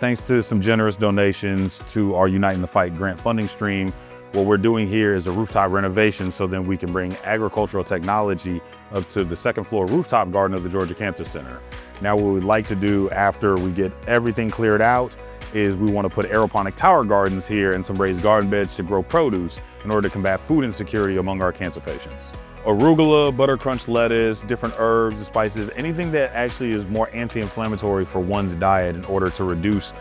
thanks to some generous donations to our Unite in the Fight grant funding stream, what we're doing here is a rooftop renovation so then we can bring agricultural technology up to the second floor rooftop garden of the Georgia Cancer Center. Now what we'd like to do after we get everything cleared out is we want to put aeroponic tower gardens here and some raised garden beds to grow produce in order to combat food insecurity among our cancer patients. Arugula, butter crunch lettuce, different herbs and spices, anything that actually is more anti-inflammatory for one's diet in order to reduce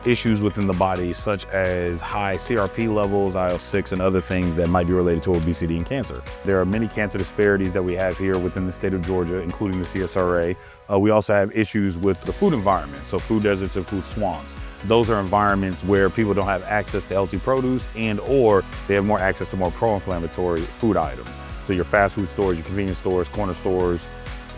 issues within the body, such as high CRP levels, IL-6, and other things that might be related to obesity and cancer. There are many cancer disparities that we have here within the state of Georgia, including the CSRA. We also have issues with the food environment, so food deserts and food swamps. Those are environments where people don't have access to healthy produce or they have more access to more pro-inflammatory food items. So your fast food stores, your convenience stores, corner stores,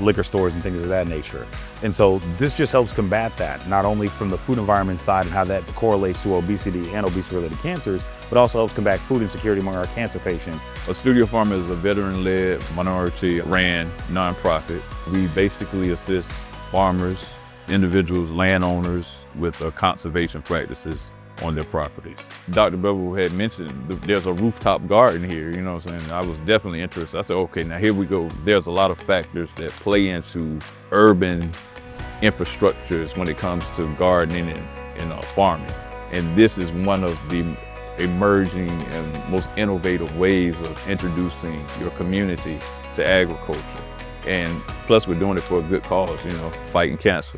liquor stores, and things of that nature. And so this just helps combat that, not only from the food environment side and how that correlates to obesity and obesity-related cancers, but also helps combat food insecurity among our cancer patients. A Studio Farm is a veteran-led, minority-ran nonprofit. We basically assist farmers, individuals, landowners with conservation practices on their properties. Dr. Bevel had mentioned there's a rooftop garden here, you know what I'm saying? I was definitely interested. I said, okay, now here we go. There's a lot of factors that play into urban infrastructures when it comes to gardening and farming. And this is one of the emerging and most innovative ways of introducing your community to agriculture. And plus we're doing it for a good cause, you know, fighting cancer.